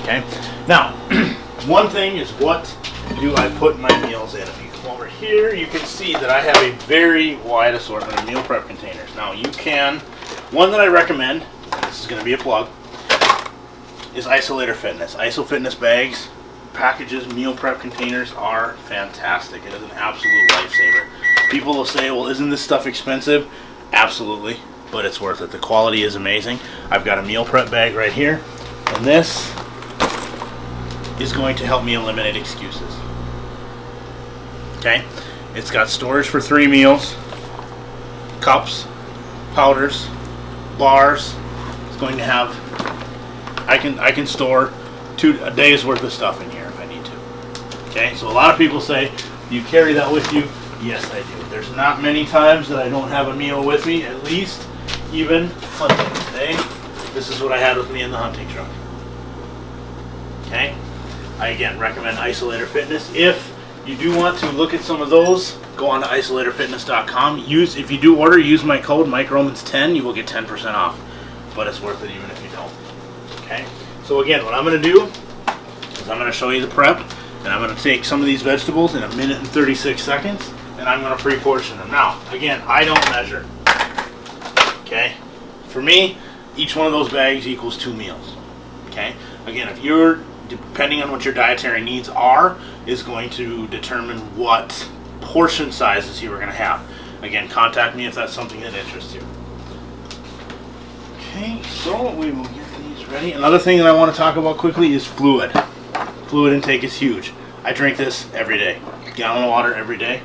Okay. Now, one thing is, what do I put my meals in? If you come over here, you can see that I have a very wide assortment of meal prep containers. Now, you can, one that I recommend, and this is going to be a plug, is Isolator Fitness. Iso Fitness bags, packages, meal prep containers are fantastic. It is an absolute lifesaver. People will say, well, isn't this stuff expensive? Absolutely, but it's worth it. The quality is amazing. I've got a meal prep bag right here, and this is going to help me eliminate excuses. Okay, it's got storage for 3 meals, cups, powders, bars. It's going to have, I can store a day's worth of stuff in here if I need to. Okay, so a lot of people say, do you carry that with you? Yes, I do. There's not many times that I don't have a meal with me, at least even hunting. Today, this is what I had with me in the hunting truck. Okay, I again recommend Isolator Fitness. If you do want to look at some of those, go on to isolatorfitness.com. If you do order, use my code MikeRomans10. You will get 10% off, but it's worth it even if you don't. Okay, so again, what I'm going to do is I'm going to show you the prep, and I'm going to take some of these vegetables in 1 minute and 36 seconds, and I'm going to pre-portion them. Now, again, I don't measure. Okay, for me, each one of those bags equals 2 meals. Okay, again, if you're, depending on what your dietary needs are, is going to determine what portion sizes you are going to have. Again, contact me if that's something that interests you. Okay, so we will get these ready. Another thing that I want to talk about quickly is fluid. Fluid intake is huge. I drink this every day. Gallon of water every day.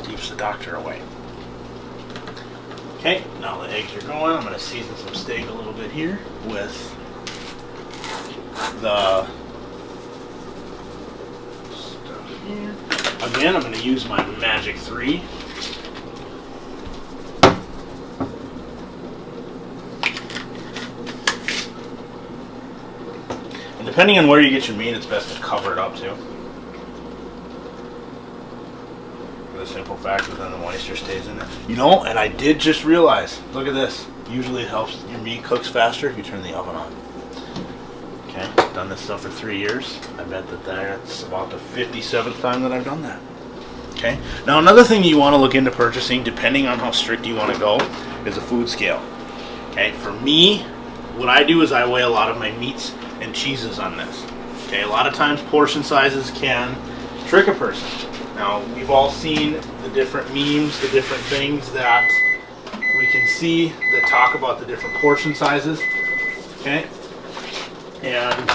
Keeps the doctor away. Okay, now the eggs are going. I'm going to season some steak a little bit here with the stuff here. Again, I'm going to use my Magic 3. And depending on where you get your meat, it's best to cover it up too. For the simple fact that then the moisture stays in it. You know, and I did just realize, look at this. Usually it helps your meat cooks faster if you turn the oven on. Okay, I've done this stuff for 3 years. I bet that that's about the 57th time that I've done that. Okay, now another thing you want to look into purchasing, depending on how strict you want to go, is a food scale. Okay, for me, what I do is I weigh a lot of my meats and cheeses on this. Okay, a lot of times portion sizes can trick a person. Now, we've all seen the different memes, the different things that we can see that talk about the different portion sizes. Okay, and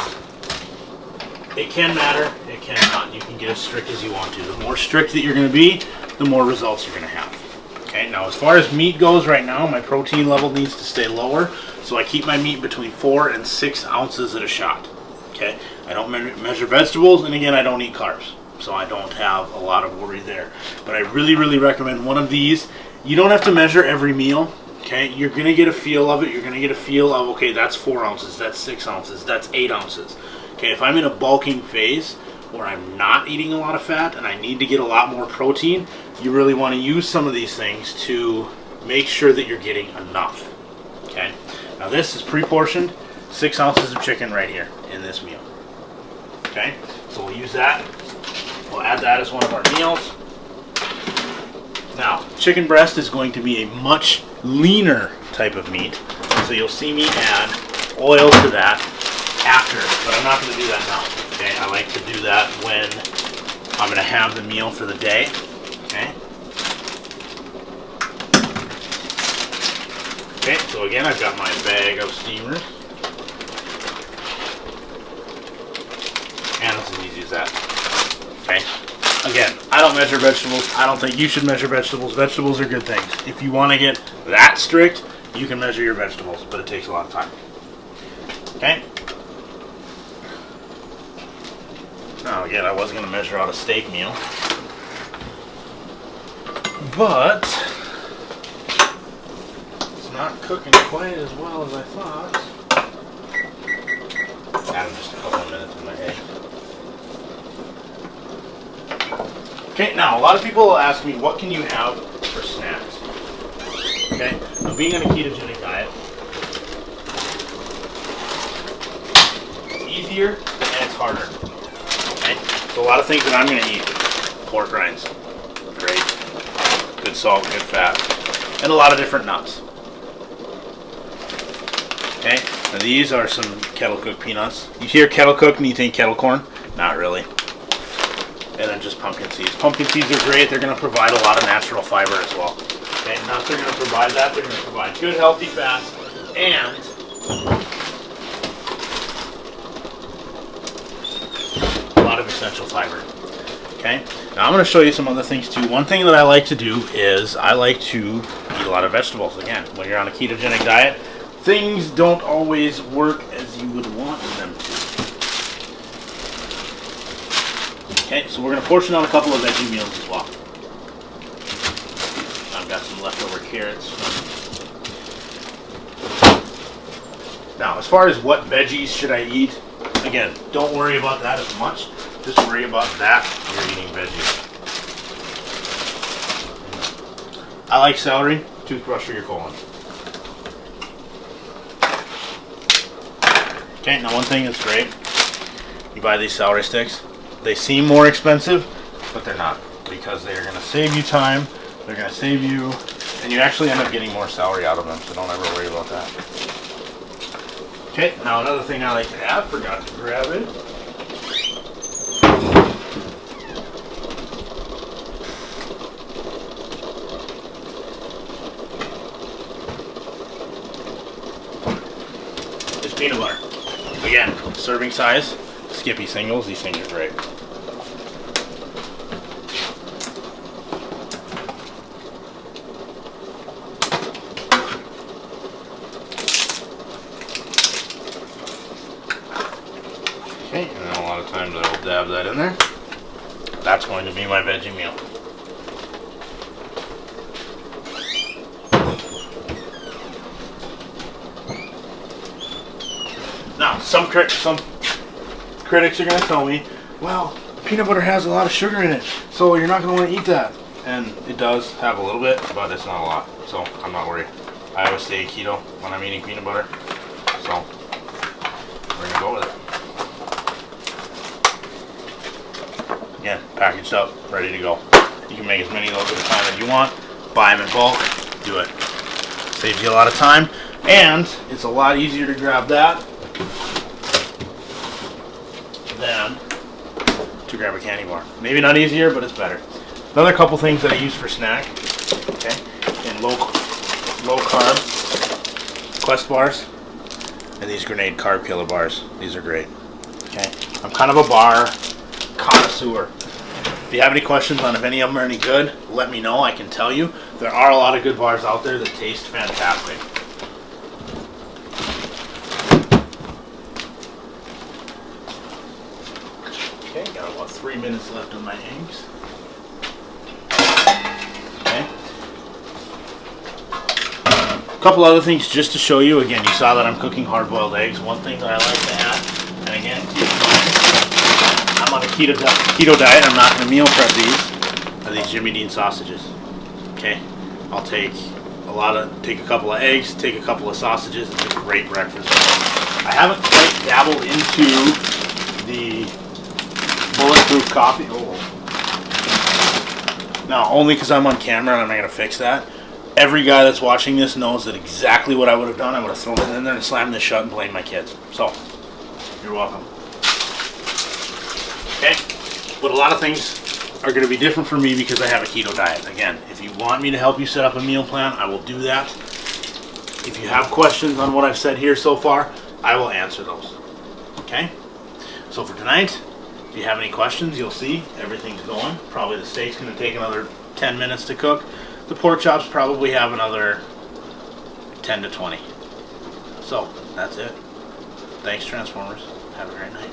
it can matter, it cannot. You can get as strict as you want to. The more strict that you're going to be, the more results you're going to have. Okay, now as far as meat goes right now, my protein level needs to stay lower, so I keep my meat between 4 and 6 ounces at a shot. Okay, I don't measure vegetables, and again, I don't eat carbs, so I don't have a lot of worry there. But I really, really recommend one of these. You don't have to measure every meal. Okay, you're going to get a feel of it. You're going to get a feel of, okay, that's 4 ounces, that's 6 ounces, that's 8 ounces. Okay, if I'm in a bulking phase where I'm not eating a lot of fat and I need to get a lot more protein, you really want to use some of these things to make sure that you're getting enough. Okay, now this is pre-portioned, 6 ounces of chicken right here in this meal. Okay, so we'll use that. We'll add that as one of our meals. Now, chicken breast is going to be a much leaner type of meat, so you'll see me add oil to that after, but I'm not going to do that now. Okay, I like to do that when I'm going to have the meal for the day. Okay. Okay, so again, I've got my bag of steamers, and it's as easy as that. Okay. Again, I don't measure vegetables. I don't think you should measure vegetables. Vegetables are good things. If you want to get that strict, you can measure your vegetables, but it takes a lot of time. Okay? Now, again, I wasn't going to measure out a steak meal, but it's not cooking quite as well as I thought. Add just a couple of minutes in my egg. Okay, now a lot of people will ask me, what can you have for snacks? Okay, now being on a ketogenic diet, easier and it's harder. Okay? So a lot of things that I'm gonna eat. Pork rinds. Great. Good salt, good fat. And a lot of different nuts. Okay? Now these are some kettle cooked peanuts. You hear kettle cooked and you think kettle corn? Not really. And then just pumpkin seeds. Pumpkin seeds are great. They're going to provide a lot of natural fiber as well. Okay, nuts are going to provide that. They're going to provide good, healthy fats and a lot of essential fiber. Okay, now I'm going to show you some other things too. One thing that I like to do is I like to eat a lot of vegetables. Again, when you're on a ketogenic diet, things don't always work as you would want them to. Okay, so we're going to portion out a couple of veggie meals as well. I've got some leftover carrots. Now, as far as what veggies should I eat, again, don't worry about that as much. Just worry about that you're eating veggies. I like celery. Toothbrush for your colon. Okay, now one thing that's great, you buy these celery sticks. They seem more expensive, but they're not, because they're going to save you time, they're going to save you, and you actually end up getting more celery out of them, so don't ever worry about that. Okay, now another thing I like to have, forgot to grab it. Is peanut butter. Again, serving size, Skippy singles, these things are great. Okay, and then a lot of times I will dab that in there. That's going to be my veggie meal. Now, some critics are going to tell me, well, peanut butter has a lot of sugar in it, so you're not going to want to eat that. And it does have a little bit, but it's not a lot, so I'm not worried. I always stay keto when I'm eating peanut butter, so we're going to go with it. Again, packaged up, ready to go. You can make as many of those at a time as you want. Buy them in bulk, do it. Saves you a lot of time, and it's a lot easier to grab that than to grab a candy bar. Maybe not easier, but it's better. Another couple things that I use for snack, okay, in low carb Quest bars and these Grenade Carb Killer bars. These are great. Okay, I'm kind of a bar connoisseur. If you have any questions on if any of them are any good, let me know. I can tell you there are a lot of good bars out there that taste fantastic. Okay, got about 3 minutes left on my eggs. Okay. A couple other things just to show you. Again, you saw that I'm cooking hard-boiled eggs. One thing that I like to add, and again, I'm on a keto diet. I'm not going to meal prep these. Are these Jimmy Dean sausages? Okay, I'll take a couple of eggs, take a couple of sausages. It's a great breakfast. I haven't quite dabbled into the bulletproof coffee. Oh. No, only because I'm on camera and I'm not going to fix that. Every guy that's watching this knows that exactly what I would have done. I would have thrown it in there and slammed this shut and blamed my kids. So, you're welcome. Okay, but a lot of things are going to be different for me because I have a keto diet. Again, if you want me to help you set up a meal plan, I will do that. If you have questions on what I've said here so far, I will answer those. Okay? So for tonight, if you have any questions, you'll see everything's going. Probably the steak's going to take another 10 minutes to cook. The pork chops probably have another 10 to 20. So, that's it. Thanks, Transformers. Have a great night.